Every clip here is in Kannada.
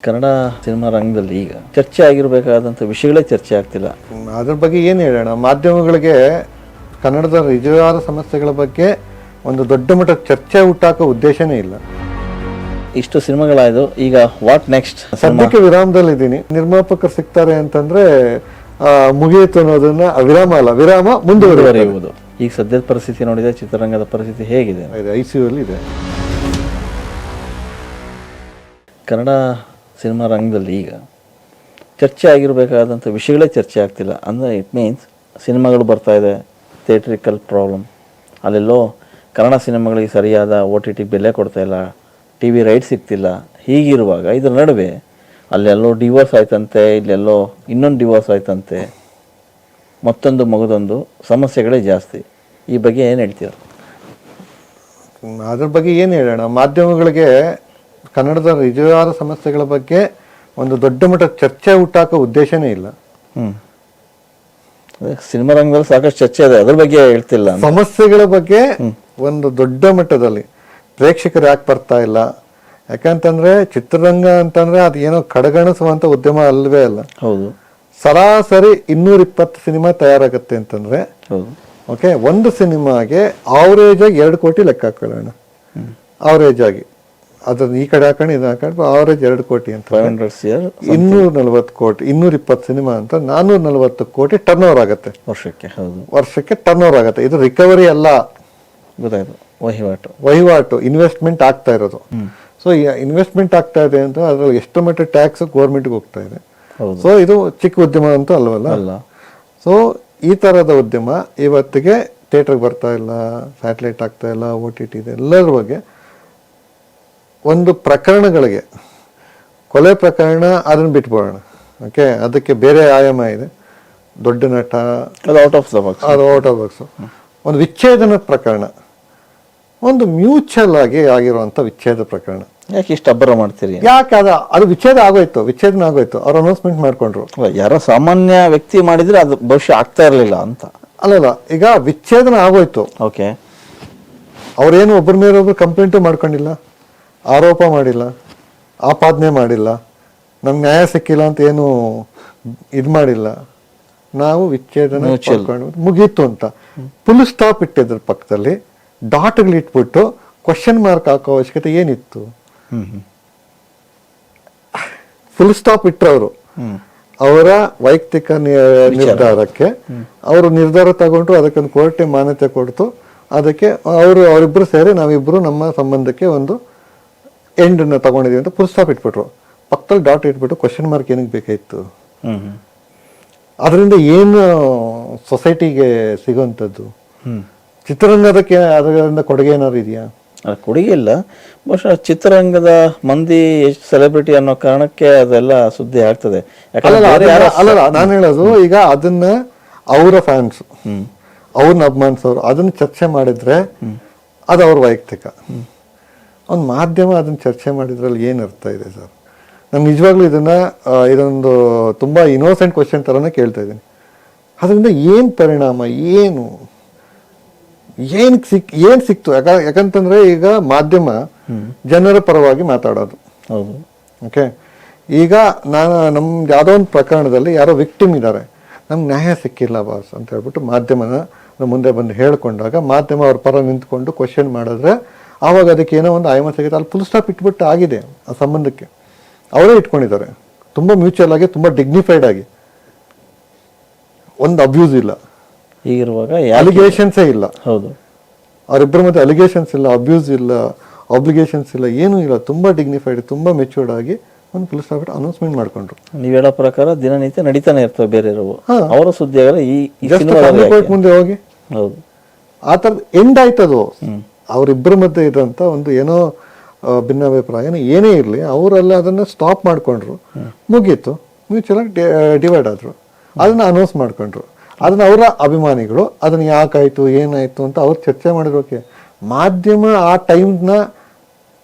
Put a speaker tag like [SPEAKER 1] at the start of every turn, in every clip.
[SPEAKER 1] ಕನ್ನಡ ಸಿನಿಮಾ ರಂಗದಲ್ಲಿ ಈಗ ಚರ್ಚೆ ಆಗಿರಬೇಕಾದಂಥ ವಿಷಯಗಳೇ ಚರ್ಚೆ ಆಗ್ತಿಲ್ಲ.
[SPEAKER 2] ಅದ್ರ ಬಗ್ಗೆ ಏನು ಹೇಳೋಣ, ಮಾಧ್ಯಮಗಳಿಗೆ ಕನ್ನಡದ ನಿಜವಾದ ಸಮಸ್ಯೆಗಳ ಬಗ್ಗೆ ಒಂದು ದೊಡ್ಡ ಮಟ್ಟದ ಚರ್ಚೆ ಹುಟ್ಟಾಕೋ ಉದ್ದೇಶನೇ ಇಲ್ಲ.
[SPEAKER 1] ಇಷ್ಟು ಸಿನಿಮಾಗಳಾಯ್ತು, ಈಗ ವಾಟ್ ನೆಕ್ಸ್ಟ್?
[SPEAKER 2] ಸದ್ಯಕ್ಕೆ ವಿರಾಮದಲ್ಲಿ ಇದ್ದೀನಿ. ನಿರ್ಮಾಪಕರು ಸಿಗ್ತಾರೆ ಅಂತಂದ್ರೆ ಮುಗಿಯಿತು ಅನ್ನೋದನ್ನ ವಿರಾಮ ಮುಂದುವರಿಯುವುದು.
[SPEAKER 1] ಈಗ ಸದ್ಯದ ಪರಿಸ್ಥಿತಿ ನೋಡಿದ್ರೆ ಚಿತ್ರರಂಗದ ಪರಿಸ್ಥಿತಿ ಹೇಗಿದೆ?
[SPEAKER 2] ICU ಅಲ್ಲಿ ಇದೆ.
[SPEAKER 1] ಕನ್ನಡ ಸಿನಿಮಾ ರಂಗದಲ್ಲಿ ಈಗ ಚರ್ಚೆ ಆಗಿರಬೇಕಾದಂಥ ವಿಷಯಗಳೇ ಚರ್ಚೆ ಆಗ್ತಿಲ್ಲ. ಅಂದರೆ ಇಟ್ ಮೀನ್ಸ್ ಸಿನಿಮಾಗಳು ಬರ್ತಾ ಇದೆ, ಥಿಯೇಟ್ರಿಕಲ್ ಪ್ರಾಬ್ಲಮ್, ಅಲ್ಲೆಲ್ಲೋ ಕನ್ನಡ ಸಿನಿಮಾಗಳಿಗೆ ಸರಿಯಾದ OTT ಬೆಲೆ ಕೊಡ್ತಾ ಇಲ್ಲ, TV ರೈಟ್ ಸಿಗ್ತಿಲ್ಲ. ಹೀಗಿರುವಾಗ ಇದ್ರ ನಡುವೆ ಅಲ್ಲೆಲ್ಲೋ ಡಿವೋರ್ಸ್ ಆಯ್ತಂತೆ, ಇಲ್ಲೆಲ್ಲೋ ಇನ್ನೊಂದು ಡಿವೋರ್ಸ್ ಆಯ್ತಂತೆ, ಮತ್ತೊಂದು ಮಗದೊಂದು ಸಮಸ್ಯೆಗಳೇ ಜಾಸ್ತಿ. ಈ ಬಗ್ಗೆ ಏನು ಹೇಳ್ತೀರ?
[SPEAKER 2] ಅದ್ರ ಬಗ್ಗೆ ಏನು ಹೇಳೋಣ, ಮಾಧ್ಯಮಗಳಿಗೆ ಕನ್ನಡದ ನಿಜವಾದ ಸಮಸ್ಯೆಗಳ ಬಗ್ಗೆ ಒಂದು ದೊಡ್ಡ ಮಟ್ಟದ ಚರ್ಚೆ ಹುಟ್ಟಾಕೋ ಉದ್ದೇಶನೇ ಇಲ್ಲ.
[SPEAKER 1] ಸಿನಿಮಾ ರಂಗದಲ್ಲಿ ಸಾಕಷ್ಟು ಚರ್ಚೆ ಇದೆ, ಅದ್ರ ಬಗ್ಗೆ ಹೇಳ್ತಿಲ್ಲ.
[SPEAKER 2] ಸಮಸ್ಯೆಗಳ ಬಗ್ಗೆ ಒಂದು ದೊಡ್ಡ ಮಟ್ಟದಲ್ಲಿ ಪ್ರೇಕ್ಷಕರು ಯಾಕೆ ಬರ್ತಾ ಇಲ್ಲ? ಯಾಕಂತಂದ್ರೆ ಚಿತ್ರರಂಗ ಅಂತಂದ್ರೆ ಅದು ಏನೋ ಕಡೆಗಣಿಸುವಂತ ಉದ್ಯಮ ಅಲ್ವೇ ಅಲ್ಲ.
[SPEAKER 1] ಹೌದು.
[SPEAKER 2] ಸರಾಸರಿ 220 ಸಿನಿಮಾ ತಯಾರಾಗುತ್ತೆ ಅಂತಂದ್ರೆ, ಓಕೆ, ಒಂದು ಸಿನಿಮಾಗೆ ಆವರೇಜ್ ಆಗಿ 2 ಕೋಟಿ ಲೆಕ್ಕ ಹಾಕೊಳ್ಳೋಣ. ಆವರೇಜ್ ಆಗಿ ಅದನ್ನ ಈ ಕಡೆ ಹಾಕೊಂಡು ಇದು ಹಾಕೊಂಡು ಆವರೇಜ್ 2 ಕೋಟಿ ಅಂತ 240 ಕೋಟಿ, 220 ಸಿನಿಮಾ ಅಂತ 440 ಕೋಟಿ ಟರ್ನ್ ಓವರ್ ಆಗುತ್ತೆ
[SPEAKER 1] ವರ್ಷಕ್ಕೆ. ಹೌದು,
[SPEAKER 2] ವರ್ಷಕ್ಕೆ ಟರ್ನ್ ಓವರ್ ಆಗುತ್ತೆ. ಇದು ರಿಕವರಿ ಅಲ್ಲ,
[SPEAKER 1] ಗೊತ್ತಾಯ್ತು,
[SPEAKER 2] ವಹಿವಾಟು ಇನ್ವೆಸ್ಟ್ಮೆಂಟ್ ಆಗ್ತಾ ಇರೋದು. ಸೊ ಇನ್ವೆಸ್ಟ್ಮೆಂಟ್ ಆಗ್ತಾ ಇದೆ ಅಂತ ಅದ್ರಲ್ಲಿ ಎಷ್ಟು ಮಟ್ಟ ಟ್ಯಾಕ್ಸ್ ಗೌರ್ಮೆಂಟ್ಗೆ ಹೋಗ್ತಾ ಇದೆ. ಸೊ ಇದು ಚಿಕ್ಕ ಉದ್ಯಮ ಅಂತೂ ಅಲ್ವಲ್ಲ. ಸೊ ಈ ತರದ ಉದ್ಯಮ ಇವತ್ತಿಗೆ ಥಿಯೇಟರ್ಗೆ ಬರ್ತಾ ಇಲ್ಲ, ಸ್ಯಾಟಲೈಟ್ ಆಗ್ತಾ ಇಲ್ಲ, OTT ಇದೆ. ಎಲ್ಲರ ಬಗ್ಗೆ ಒಂದು ಪ್ರಕರಣಗಳಿಗೆ, ಕೊಲೆ ಪ್ರಕರಣ ಅದನ್ನ ಬಿಟ್ಬೋಣ, ಓಕೆ, ಅದಕ್ಕೆ ಬೇರೆ ಆಯಾಮ ಇದೆ. ದೊಡ್ಡ ನಟ
[SPEAKER 1] ಅದು ಔಟ್ ಆಫ್ ದ ಬಾಕ್ಸ್.
[SPEAKER 2] ಒಂದು ವಿಚ್ಛೇದನ ಪ್ರಕರಣ, ಒಂದು ಮ್ಯೂಚುವಲ್ ಆಗಿ ಆಗಿರುವಂತ ವಿಚ್ಛೇದ ಪ್ರಕರಣ.
[SPEAKER 1] ಯಾಕೆ ಇಷ್ಟು ಅಬ್ಬರ ಮಾಡ್ತೀರಿ?
[SPEAKER 2] ಯಾಕೆ ಅದು ವಿಚ್ಛೇದನ ಆಗೋಯ್ತು, ಅವ್ರು ಅನೌನ್ಸ್ಮೆಂಟ್ ಮಾಡ್ಕೊಂಡ್ರು.
[SPEAKER 1] ಯಾರೋ ಸಾಮಾನ್ಯ ವ್ಯಕ್ತಿ ಮಾಡಿದ್ರೆ ಅದು ಭವಿಷ್ಯ ಆಗ್ತಾ ಇರಲಿಲ್ಲ ಅಂತ
[SPEAKER 2] ಅಲ್ಲಲ್ಲ, ಈಗ ವಿಚ್ಛೇದನ ಆಗೋಯ್ತು.
[SPEAKER 1] ಓಕೆ,
[SPEAKER 2] ಅವ್ರೇನು ಒಬ್ಬರ ಮೇಲೆ ಒಬ್ರು ಕಂಪ್ಲೇಂಟು ಮಾಡ್ಕೊಂಡಿಲ್ಲ, ಆರೋಪ ಮಾಡಿಲ್ಲ, ಆಪಾದನೆ ಮಾಡಿಲ್ಲ, ನಮ್ಗೆ ನ್ಯಾಯ ಸಿಕ್ಕಿಲ್ಲ ಅಂತ ಏನು ಇದು ಮಾಡಿಲ್ಲ. ನಾವು ವಿಚ್ಛೇದನ ಮುಗೀತು ಅಂತ ಫುಲ್ ಸ್ಟಾಪ್ ಇಟ್ಟಿದ್ರ ಪಕ್ಕದಲ್ಲಿ ಡಾಟ್ಗಳು ಇಟ್ಬಿಟ್ಟು ಕ್ವಶನ್ ಮಾರ್ಕ್ ಹಾಕೋ ಅವಶ್ಯಕತೆ ಏನಿತ್ತು? ಫುಲ್ ಸ್ಟಾಪ್ ಇಟ್ಟರು. ಅವರ ವೈಯಕ್ತಿಕ ನಿರ್ಧಾರಕ್ಕೆ ಅವರು ನಿರ್ಧಾರ ತಗೊಂಡ್ರು, ಅದಕ್ಕೊಂದು ಕೋರ್ಟೆ ಮಾನ್ಯತೆ ಕೊಡ್ತು. ಅದಕ್ಕೆ ಅವರಿಬ್ರು ಸೇರಿ ನಾವಿಬ್ರು ನಮ್ಮ ಸಂಬಂಧಕ್ಕೆ ಒಂದು ಎಂಡ್ ತಗೊಂಡಿದೀವಿ ಅಂತ ಫುಲ್ ಸ್ಟಾಪ್ ಇಟ್ಬಿಟ್ರು. ಪಕ್ಕದಲ್ಲಿ ಡಾಟ್ ಇಟ್ಬಿಟ್ಟು ಕ್ವಶನ್ ಮಾರ್ಕ್ ಏನಕ್ಕೆ ಬೇಕಾಯ್ತು? ಅದರಿಂದ ಏನು ಸೊಸೈಟಿಗೆ ಸಿಗೋಂಥದ್ದು? ಚಿತ್ರರಂಗದಕ್ಕೆ ಅದರಿಂದ ಕೊಡುಗೆ ಏನಾದ್ರು ಇದೆಯಾ?
[SPEAKER 1] ಕೊಡುಗೆ ಇಲ್ಲ. ಬಹುಶಃ ಚಿತ್ರರಂಗದ ಮಂದಿ ಸೆಲೆಬ್ರಿಟಿ ಅನ್ನೋ ಕಾರಣಕ್ಕೆ ಅದೆಲ್ಲ ಸುದ್ದಿ ಆಗ್ತದೆ.
[SPEAKER 2] ಅಲ್ಲ, ನಾನು ಹೇಳೋದು ಈಗ ಅದನ್ನ ಅವರ ಫ್ಯಾನ್ಸ್, ಅವ್ರನ್ನ ಅಭಿಮಾನಿಸೋರು ಅದನ್ನ ಚರ್ಚೆ ಮಾಡಿದ್ರೆ ಅದು ಅವ್ರ ವೈಯಕ್ತಿಕ. ಒಂದು ಮಾಧ್ಯಮ ಅದನ್ನ ಚರ್ಚೆ ಮಾಡಿದ್ರಲ್ಲಿ ಏನು ಅರ್ಥ ಇದೆ ಸರ್? ನಾನು ನಿಜವಾಗ್ಲೂ ಇದೊಂದು ತುಂಬಾ ಇನ್ನೋಸೆಂಟ್ ಕ್ವಶನ್ ತರನೇ ಕೇಳ್ತಾ ಇದ್ದೀನಿ. ಅದರಿಂದ ಏನು ಪರಿಣಾಮ, ಏನು ಸಿಕ್ತು? ಯಾಕಂತಂದ್ರೆ ಈಗ ಮಾಧ್ಯಮ ಜನರ ಪರವಾಗಿ ಮಾತಾಡೋದು.
[SPEAKER 1] ಹೌದು,
[SPEAKER 2] ಓಕೆ. ಈಗ ನಮ್ದು ಯಾವುದೋ ಒಂದು ಪ್ರಕರಣದಲ್ಲಿ ಯಾರೋ ವಿಕ್ಟಿಮ್ ಇದ್ದಾರೆ, ನಮ್ಗೆ ನ್ಯಾಯ ಸಿಕ್ಕಿಲ್ಲ ಬಾಸ್ ಅಂತ ಹೇಳ್ಬಿಟ್ಟು ಮಾಧ್ಯಮನ ಮುಂದೆ ಬಂದು ಹೇಳ್ಕೊಂಡಾಗ ಮಾಧ್ಯಮ ಅವ್ರ ಪರ ನಿಂತ್ಕೊಂಡು ಕ್ವಶನ್ ಮಾಡಿದ್ರೆ ಆವಾಗ ಅದಕ್ಕೆ ಏನೋ ಒಂದು ಆಯಾಮ ಸಿಗುತ್ತೆ. ಅಲ್ಲಿ ಫುಲ್ ಸ್ಟಾಪ್ ಇಟ್ಬಿಟ್ಟು ಆಗಿದೆ ಆ ಸಂಬಂಧಕ್ಕೆ. ಅವರೇ ಇಟ್ಕೊಂಡಿದ್ದಾರೆ ತುಂಬಾ ಮ್ಯೂಚುವಲ್ ಆಗಿ, ತುಂಬಾ ಡಿಗ್ನಿಫೈಡ್ ಆಗಿ. ಒಂದು ಅಬ್ಯೂಸ್ ಇಲ್ಲ,
[SPEAKER 1] ಹೀಗಿರುವಾಗ
[SPEAKER 2] ಅಲಿಗೇಷನ್ಸೇ ಇಲ್ಲ.
[SPEAKER 1] ಹೌದು,
[SPEAKER 2] ಅವರಿಬ್ಬರ ಮಧ್ಯೆ ಅಲಿಗೇಷನ್ಸ್ ಇಲ್ಲ, ಅಬ್ಯೂಸ್ ಇಲ್ಲ, ಆಬ್ಲಿಗೇಷನ್ಸ್ ಇಲ್ಲ, ಏನೂ ಇಲ್ಲ. ತುಂಬಾ ಡಿಗ್ನಿಫೈಡ್, ತುಂಬಾ ಮೆಚೂರ್ಡ್ ಆಗಿ ಒಂದು ಫುಲ್ ಸ್ಟಾಪ್ ಅನೌನ್ಸ್ಮೆಂಟ್ ಮಾಡ್ಕೊಂಡ್ರು.
[SPEAKER 1] ನೀವು ಹೇಳೋ ಪ್ರಕಾರ ದಿನನಿತ್ಯ ನಡೀತಾನೆ ಇರ್ತವೆ ಬೇರೆ ಅವರ ಸುದ್ದಿ
[SPEAKER 2] ಮುಂದೆ ಹೋಗಿ.
[SPEAKER 1] ಹೌದು,
[SPEAKER 2] ಆ ಥರದ್ದು ಎಂಡ್ ಆಯ್ತದು. ಅವರಿಬ್ಬರ ಮಧ್ಯೆ ಇದ್ದಂತ ಒಂದು ಏನೋ ಭಿನ್ನಾಭಿಪ್ರಾಯ ಏನೇ ಇರಲಿ, ಅವರೆಲ್ಲ ಅದನ್ನ ಸ್ಟಾಪ್ ಮಾಡ್ಕೊಂಡ್ರು, ಮುಗೀತು, ಮ್ಯೂಚುವಲ್ ಆಗಿ ಡಿವೈಡ್ ಆದ್ರು. ಅದನ್ನ ಅನೌನ್ಸ್ ಮಾಡ್ಕೊಂಡ್ರು. ಅದನ್ನ ಅವರ ಅಭಿಮಾನಿಗಳು ಅದನ್ನ ಯಾಕಾಯ್ತು, ಏನಾಯ್ತು ಅಂತ ಅವ್ರು ಚರ್ಚೆ ಮಾಡಿರೋಕೆ ಮಾಧ್ಯಮ ಆ ಟೈಮ್ನ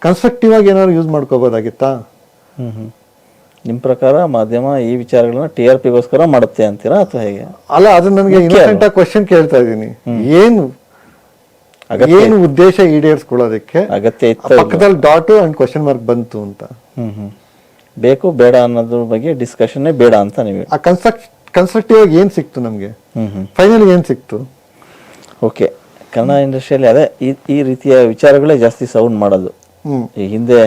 [SPEAKER 2] ಕನ್ಸ್ಟ್ರಕ್ಟಿವ್ ಆಗಿ ಏನಾದ್ರು ಯೂಸ್ ಮಾಡ್ಕೋಬೋದಾಗಿತ್ತಾ?
[SPEAKER 1] ನಿಮ್ ಪ್ರಕಾರ ಮಾಧ್ಯಮ ಈ ವಿಚಾರಗಳನ್ನ TRPಗೋಸ್ಕರ ಮಾಡುತ್ತೆ ಅಂತೀರಾ ಅಥವಾ ಹೇಗೆ?
[SPEAKER 2] ಅಲ್ಲ, ಅದನ್ನ ನನಗೆ ಇನ್ನೊಂದ್ ಕ್ವಶನ್ ಕೇಳ್ತಾ ಇದ್ದೀನಿ. ಏನು ಉದ್ದೇಶ ಈಡೇರಿಸ್ಕೊಳ್ಳೋದಕ್ಕೆ
[SPEAKER 1] ಅಗತ್ಯ
[SPEAKER 2] ಪಕ್ಕದಲ್ಲಿ ಡಾಟ್ ಅಂಡ್ ಕ್ವಶನ್ ಮಾರ್ಕ್ ಬಂತು ಅಂತ?
[SPEAKER 1] ಬೇಕು ಬೇಡ ಅನ್ನೋದ್ರ ಬಗ್ಗೆ ಡಿಸ್ಕಷನ್ನೇ ಬೇಡ ಅಂತ ನೀವು
[SPEAKER 2] ಆ ಕನ್ಸ್ಟ್ರಕ್ಟಿವ್ ಆಗಿ ಏನು ಸಿಕ್ತು ನಮಗೆ, ಫೈನಲ್ ಏನು ಸಿಕ್ತು?
[SPEAKER 1] ಓಕೆ, ಕನ್ನಡ ಇಂಡಸ್ಟ್ರಿಯಲ್ಲಿ ಅದೇ ಈ ರೀತಿಯ ವಿಚಾರಗಳೇ ಜಾಸ್ತಿ ಸೌಂಡ್ ಮಾಡೋದು. ಈ ಹಿಂದೆ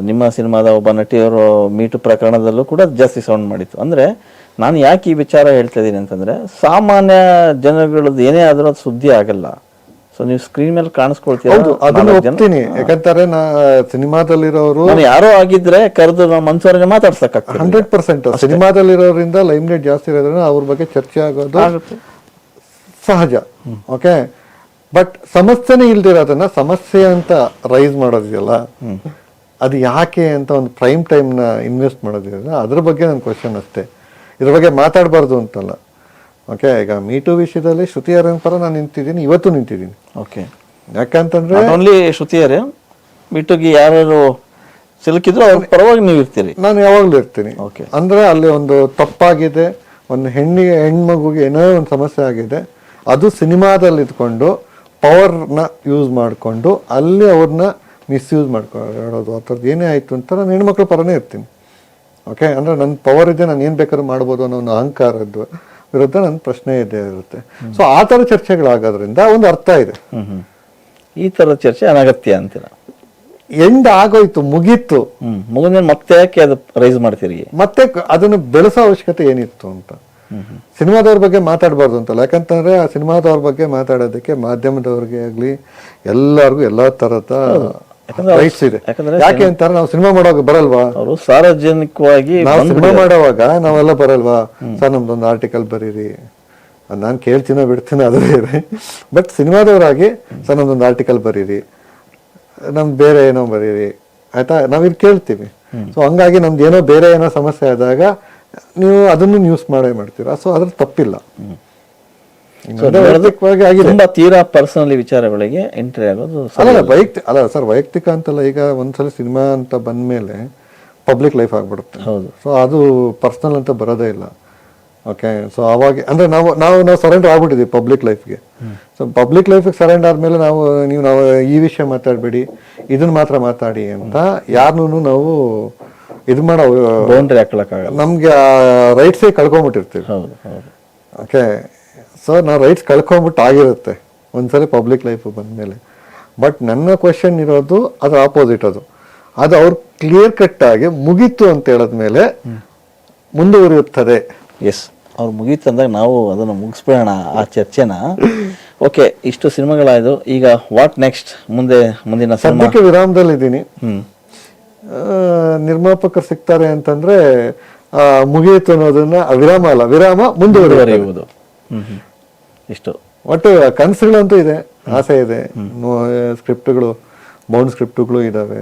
[SPEAKER 1] ನಿಮ್ಮ ಸಿನಿಮಾದ ಒಬ್ಬ ನಟಿಯವರು ಮೀಟು ಪ್ರಕರಣದಲ್ಲೂ ಕೂಡ ಜಾಸ್ತಿ ಸೌಂಡ್ ಮಾಡಿತ್ತು. ಅಂದರೆ ನಾನು ಯಾಕೆ ಈ ವಿಚಾರ ಹೇಳ್ತಾ ಇದ್ದೀನಿ ಅಂತಂದರೆ, ಸಾಮಾನ್ಯ ಜನಗಳದ್ದು ಏನೇ ಆದರೂ ಅದು ಸುದ್ದಿ ಆಗಲ್ಲ. ಸೊ ನೀವು ಸ್ಕ್ರೀನ್ ಮೇಲೆ ಕಾಣಿಸ್ಕೊಳ್ತೀರಾ,
[SPEAKER 2] ಅದನ್ನ ಒಪ್ತೀನಿ. ಯಾಕಂತಾರೆ ಸಿನಿಮಾದಲ್ಲಿರೋರು
[SPEAKER 1] ಯಾರೋ ಆಗಿದ್ರೆ ಕರೆದು ನಾವು ಮನ್ಸೂರನ್ನ ಮಾತಾಡ್ಸಕ್ಕಾಗ್ತದೆ.
[SPEAKER 2] 100% ಸಿನಿಮಾದಲ್ಲಿರೋದ್ರಿಂದ ಲೈಮ್ ಲೈಟ್ ಜಾಸ್ತಿ ಇರೋದ್ರಿಂದ ಅವ್ರ ಬಗ್ಗೆ ಚರ್ಚೆ ಆಗೋದು ಸಹಜ. ಓಕೆ, ಬಟ್ ಸಮಸ್ಯೆನೇ ಇಲ್ದಿರೋದನ್ನ ಸಮಸ್ಯೆ ಅಂತ ರೈಸ್ ಮಾಡೋದಿದೆಯಲ್ಲ, ಅದು ಯಾಕೆ ಅಂತ ಒಂದು ಪ್ರೈಮ್ ಟೈಮ್ನ ಇನ್ವೆಸ್ಟ್ ಮಾಡೋದಿದೆಯಲ್ಲ, ಅದ್ರ ಬಗ್ಗೆ ನನ್ನ ಕ್ವಶನ್ ಅಷ್ಟೇ. ಇದ್ರ ಬಗ್ಗೆ ಮಾತಾಡಬಾರ್ದು ಅಂತಲ್ಲ. ಓಕೆ, ಈಗ ಮೀಟು ವಿಷಯದಲ್ಲಿ ಶ್ರುತಿ ಹರಿಹರನ್ ಪರ ನಾನು ನಿಂತಿದ್ದೀನಿ, ಇವತ್ತು ನಿಂತಿದ್ದೀನಿ.
[SPEAKER 1] ಓಕೆ,
[SPEAKER 2] ಯಾಕಂತಂದ್ರೆ
[SPEAKER 1] ಓನ್ಲಿ ಶ್ರುತಿ ಹರಿಹರನ್ ಮೀಟುಗೆ ಯಾರು ಸಿಲುಕಿದ್ರು ಅವ್ರ ಪರವಾಗಿ ನೀವು ಇರ್ತೀರಿ?
[SPEAKER 2] ನಾನು ಯಾವಾಗಲೂ ಇರ್ತೀನಿ.
[SPEAKER 1] ಓಕೆ,
[SPEAKER 2] ಅಂದ್ರೆ ಅಲ್ಲಿ ಒಂದು ತಪ್ಪಾಗಿದೆ, ಒಂದು ಹೆಣ್ಮಗುಗೆ ಏನೋ ಒಂದು ಸಮಸ್ಯೆ ಆಗಿದೆ, ಅದು ಸಿನಿಮಾದಲ್ಲಿ ಇದ್ಕೊಂಡು ಪವರ್ನ ಯೂಸ್ ಮಾಡಿಕೊಂಡು ಅಲ್ಲಿ ಅವ್ರನ್ನ ಮಿಸ್ಯೂಸ್ ಮಾಡ್ಕೊಳ್ಳೋದು ಆ ಥರದ್ದು ಏನೇ ಆಯಿತು ಅಂತ ನಾನು ಹೆಣ್ಮಕ್ಳ ಪರನೇ ಇರ್ತೀನಿ. ಓಕೆ, ಅಂದರೆ ನನ್ನ ಪವರ್ ಇದೆ, ನಾನು ಏನು ಬೇಕಾದ್ರೂ ಮಾಡ್ಬೋದು ಅನ್ನೋ ಒಂದು ಅಹಂಕಾರದ್ದು ವಿರುದ್ಧ ನನ್ನ ಪ್ರಶ್ನೆ ಇದ್ದೇ ಇರುತ್ತೆ. ಸೊ ಆ ಥರ ಚರ್ಚೆಗಳಾಗೋದ್ರಿಂದ ಒಂದು ಅರ್ಥ ಇದೆ.
[SPEAKER 1] ಈ ಥರದ ಚರ್ಚೆ ಅನಗತ್ಯ ಅಂತೀರ?
[SPEAKER 2] ಎಂಡ್ ಆಗೋಯ್ತು, ಮುಗೀತು.
[SPEAKER 1] ಮುಗಿದ ಮತ್ತೆ ಯಾಕೆ ಅದು ರೈಸ್ ಮಾಡ್ತೀರಿ?
[SPEAKER 2] ಮತ್ತೆ ಅದನ್ನು ಬೆಳೆಸೋ ಅವಶ್ಯಕತೆ ಏನಿತ್ತು ಅಂತ. ಸಿನಿಮಾದವ್ರ ಬಗ್ಗೆ ಮಾತಾಡಬಾರ್ದು ಅಂತಲ್ಲ, ಯಾಕಂತಂದ್ರೆ ಆ ಸಿನಿಮಾದವ್ರ ಬಗ್ಗೆ ಮಾತಾಡೋದಕ್ಕೆ ಮಾಧ್ಯಮದವ್ರಿಗೆ ಆಗಲಿ ಎಲ್ಲರಿಗೂ ಎಲ್ಲಾ ತರದ ರೈಟ್ಸ್ ಇದೆ. ಯಾಕೆ ಅಂತಾರೆ, ನಾವು ಸಿನಿಮಾ ಮಾಡೋವಾಗ ಬರಲ್ವಾ,
[SPEAKER 1] ಅವರು ಸಾರ್ವಜನಿಕವಾಗಿ
[SPEAKER 2] ನಾವು ಸಿನಿಮಾ ಮಾಡೋವಾಗ ನಾವೆಲ್ಲ ಬರಲ್ವಾ ಸರ್, ನಮ್ದೊಂದು ಆರ್ಟಿಕಲ್ ಬರೀರಿ, ನಾನು ಕೇಳ್ತೀನೋ ಬಿಡ್ತೀನೋ ಅದು ಬೇರೆ. ಬಟ್ ಸಿನಿಮಾದವರಾಗಿ ಸರ್ ನಮ್ದೊಂದು ಆರ್ಟಿಕಲ್ ಬರೀರಿ, ನಮ್ದು ಬೇರೆ ಏನೋ ಬರೀರಿ, ಆಯ್ತಾ, ನಾವಿಲ್ಲಿ ಕೇಳ್ತೀವಿ. ಸೊ ಹಂಗಾಗಿ ನಮ್ದು ಏನೋ ಬೇರೆ ಏನೋ ಸಮಸ್ಯೆ ಆದಾಗ ನೀವು ಅದನ್ನು ನ್ಯೂಸ್ ಮಾಡೇ ಮಾಡ್ತೀರಾ. ಸೊ ಅದ್ರ ತಪ್ಪಿಲ್ಲ.
[SPEAKER 1] ತುಂಬಾ ತೀರಾ ಪರ್ಸನಲಿ ವಿಚಾರಗಳಿಗೆ ಎಂಟ್ರಿ ಆಗೋದು
[SPEAKER 2] ಅಲ್ಲ ಸರ್, ವೈಯಕ್ತಿಕ ಅಂತಲ್ಲ. ಈಗ ಒಂದ್ಸಲ ಸಿನಿಮಾ ಅಂತ ಬಂದ್ಮೇಲೆ ಪಬ್ಲಿಕ್ ಲೈಫ್ ಆಗ್ಬಿಡುತ್ತೆ.
[SPEAKER 1] ಹೌದು.
[SPEAKER 2] ಸೊ ಅದು ಪರ್ಸನಲ್ ಅಂತ ಬರೋದೇ ಇಲ್ಲ. ಓಕೆ, ಸೊ ಅವಾಗ ಅಂದ್ರೆ ನಾವು ಸರೆಂಡರ್ ಆಗ್ಬಿಟ್ಟಿದ್ವಿ ಪಬ್ಲಿಕ್ ಲೈಫ್ಗೆ. ಸೊ ಪಬ್ಲಿಕ್ ಲೈಫಿಗೆ ಸರೆಂಡರ್ ಆದ್ಮೇಲೆ ನಾವು ಈ ವಿಷಯ ಮಾತಾಡಬೇಡಿ, ಇದನ್ನ ಮಾತ್ರ ಮಾತಾಡಿ ಅಂತ ಯಾರನ್ನೂ ನಾವು ಇದು ಮಾಡೋ
[SPEAKER 1] ಬೌಂಡ್ರಿ ಹಾಕೊಳಕ್ಕಾಗಲ್ಲ.
[SPEAKER 2] ನಮ್ಗೆ ರೈಟ್ಸೇ ಕಳ್ಕೊಂಡ್ಬಿಟ್ಟಿರ್ತೀವಿ. ಓಕೆ, ಸೊ ನಾವು ರೈಟ್ಸ್ ಕಳ್ಕೊಂಡ್ಬಿಟ್ಟು ಆಗಿರುತ್ತೆ ಒಂದ್ಸರಿ ಪಬ್ಲಿಕ್ ಲೈಫ್ ಬಂದ್ಮೇಲೆ. ಬಟ್ ನನ್ನ ಕ್ವಶನ್ ಇರೋದು ಅದು ಆಪೋಸಿಟ್. ಅದು ಅವ್ರು ಕ್ಲಿಯರ್ ಕಟ್ ಆಗಿ ಮುಗೀತು ಅಂತ ಹೇಳಿದ್ಮೇಲೆ ಮುಂದುವರಿಯುತ್ತದೆ.
[SPEAKER 1] ಎಸ್, ಅವ್ರು ಮುಗೀತು ಅಂದಾಗ ನಾವು ಅದನ್ನು ಮುಗಿಸ್ಬೇಡ ಆ ಚರ್ಚೆನ. ಓಕೆ, ಇಷ್ಟು ಸಿನಿಮಾಗಳಾಯ್ತು. ಈಗ ವಾಟ್ ನೆಕ್ಸ್ಟ್? ಮುಂದಿನ
[SPEAKER 2] ಸದ್ಯಕ್ಕೆ ವಿರಾಮದಲ್ಲಿದ್ದೀನಿ. ನಿರ್ಮಾಪಕರು ಸಿಗ್ತಾರೆ ಅಂತಂದ್ರೆ ಮುಗಿಯಿತು ಅನ್ನೋದನ್ನ ವಿರಾಮ ಮುಂದುವರಿಯುವುದು.
[SPEAKER 1] ಇಷ್ಟು
[SPEAKER 2] ಒಟ್ಟು ಕನಸುಗಳಂತೂ ಇದೆ, ಆಸೆ ಇದೆ. ಸ್ಕ್ರಿಪ್ಟ್ಗಳು, ಬೌಂಡ್ ಸ್ಕ್ರಿಪ್ಟ್ಗಳು ಇದಾವೆ.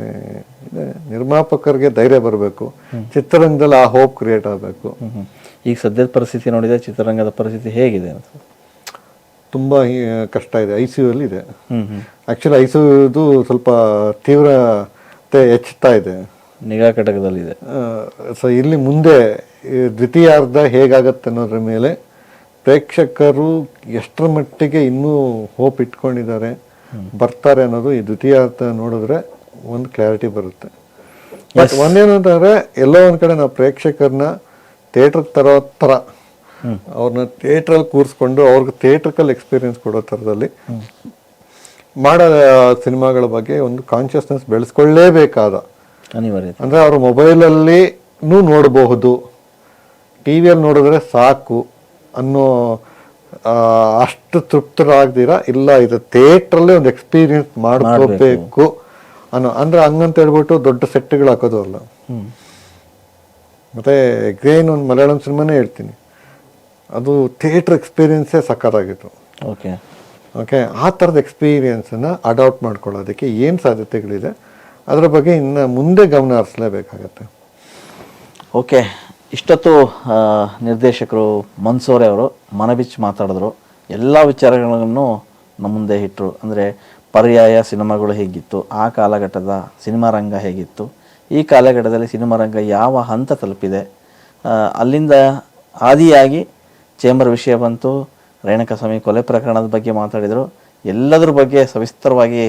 [SPEAKER 2] ನಿರ್ಮಾಪಕರಿಗೆ ಧೈರ್ಯ ಬರಬೇಕು, ಚಿತ್ರರಂಗದಲ್ಲಿ ಆ ಹೋಪ್ ಕ್ರಿಯೇಟ್ ಆಗಬೇಕು.
[SPEAKER 1] ಈಗ ಸದ್ಯದ ಪರಿಸ್ಥಿತಿ ನೋಡಿದ್ರೆ ಚಿತ್ರರಂಗದ ಪರಿಸ್ಥಿತಿ ಹೇಗಿದೆ ಅಂತ?
[SPEAKER 2] ತುಂಬಾ ಕಷ್ಟ ಇದೆ. ICU ಅಲ್ಲಿ ಇದೆ. ಆಕ್ಚುಲಿ ICU ಸ್ವಲ್ಪ ತೀವ್ರತೆ ಹೆಚ್ಚುತ್ತಾ ಇದೆ,
[SPEAKER 1] ನಿಗಾ ಘಟಕದಲ್ಲಿದೆ.
[SPEAKER 2] ಸೊ ಇಲ್ಲಿ ಮುಂದೆ ದ್ವಿತೀಯಾರ್ಧ ಹೇಗಾಗತ್ತೆ ಅನ್ನೋದ್ರ ಮೇಲೆ ಪ್ರೇಕ್ಷಕರು ಎಷ್ಟರ ಮಟ್ಟಿಗೆ ಇನ್ನೂ ಹೋಪ್ ಇಟ್ಕೊಂಡಿದ್ದಾರೆ, ಬರ್ತಾರೆ ಅನ್ನೋದು ಈ ದ್ವಿತೀಯಾರ್ಧ ನೋಡಿದ್ರೆ ಒಂದು ಕ್ಲಾರಿಟಿ ಬರುತ್ತೆ. ಬಟ್ ಒಂದೇನು ಅಂತಂದ್ರೆ, ಎಲ್ಲೋ ಒಂದ್ ಕಡೆ ನಾವು ಪ್ರೇಕ್ಷಕರನ್ನ ಥಿಯೇಟರ್ ತರೋ ಥರ ಅವ್ರನ್ನ ಥಿಯೇಟ್ರಲ್ಲಿ ಕೂರಿಸ್ಕೊಂಡು ಅವ್ರಿಗೆ ಥಿಯೇಟ್ರಿಕಲ್ ಎಕ್ಸ್ಪೀರಿಯನ್ಸ್ ಕೊಡೋ ಥರದಲ್ಲಿ ಮಾಡೋ ಸಿನಿಮಾಗಳ ಬಗ್ಗೆ ಒಂದು ಕಾನ್ಷಿಯಸ್ನೆಸ್ ಬೆಳೆಸ್ಕೊಳ್ಳೇಬೇಕಾದ
[SPEAKER 1] ಅನಿವಾರ್ಯತೆ.
[SPEAKER 2] ಅಂದರೆ ಅವರು ಮೊಬೈಲಲ್ಲಿ ನೋಡಬಹುದು, ಟಿವಿಯಲ್ಲಿ ನೋಡಿದ್ರೆ ಸಾಕು ಅನ್ನೋ ಅಷ್ಟು ತೃಪ್ತರಾಗ್ದಿರ, ಇಲ್ಲ ಇದು ಥಿಯೇಟ್ರಲ್ಲೇ ಒಂದು ಎಕ್ಸ್ಪೀರಿಯನ್ಸ್ ಮಾಡ್ಕೋಬೇಕು ಅನ್ನೋ. ಅಂದರೆ ಹಂಗಂತ ಹೇಳ್ಬಿಟ್ಟು ದೊಡ್ಡ ಸೆಟ್ಗಳು ಹಾಕೋದು ಅಲ್ಲ. ಮತ್ತೆ ಗ್ರೇನ್ ಒಂದು ಮಲಯಾಳಂ ಸಿನಿಮಾನೇ ಹೇಳ್ತೀನಿ, ಅದು ಥಿಯೇಟ್ರ್ ಎಕ್ಸ್ಪೀರಿಯನ್ಸೇ ಸಕ್ಕತ್ತಾಗಿತ್ತು. ಓಕೆ, ಆ ಥರದ ಎಕ್ಸ್ಪೀರಿಯನ್ಸನ್ನು ಅಡಾಪ್ಟ್ ಮಾಡ್ಕೊಳ್ಳೋದಕ್ಕೆ ಏನು ಸಾಧ್ಯತೆಗಳಿದೆ ಅದರ ಬಗ್ಗೆ ಇನ್ನು ಮುಂದೆ ಗಮನ ಹರಿಸಲೇಬೇಕಾಗತ್ತೆ.
[SPEAKER 1] ಓಕೆ, ಇಷ್ಟೊತ್ತು ನಿರ್ದೇಶಕರು ಮನ್ಸೂರೆ ಅವರು ಮನಬಿಚ್ಚಿ ಮಾತಾಡಿದ್ರು. ಎಲ್ಲ ವಿಚಾರಗಳನ್ನು ನಮ್ಮ ಮುಂದೆ ಇಟ್ಟರು. ಅಂದರೆ ಪರ್ಯಾಯ ಸಿನಿಮಾಗಳು ಹೇಗಿತ್ತು, ಆ ಕಾಲಘಟ್ಟದ ಸಿನಿಮಾ ರಂಗ ಹೇಗಿತ್ತು, ಈ ಕಾಲಘಟ್ಟದಲ್ಲಿ ಸಿನಿಮಾ ರಂಗ ಯಾವ ಹಂತ ತಲುಪಿದೆ, ಅಲ್ಲಿಂದ ಆದಿಯಾಗಿ ಚೇಂಬರ್ ವಿಷಯ ಬಂತು, ರೇಣುಕಾಸ್ವಾಮಿ ಕೊಲೆ ಪ್ರಕರಣದ ಬಗ್ಗೆ ಮಾತಾಡಿದರು. ಎಲ್ಲದರ ಬಗ್ಗೆ ಸವಿಸ್ತರವಾಗಿ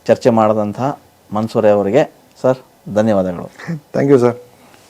[SPEAKER 1] ಚರ್ಚೆ ಮಾಡಿದಂತಹ ಮನ್ಸೂರೆ ಅವರಿಗೆ ಸರ್ ಧನ್ಯವಾದಗಳು.
[SPEAKER 2] Thank you sir.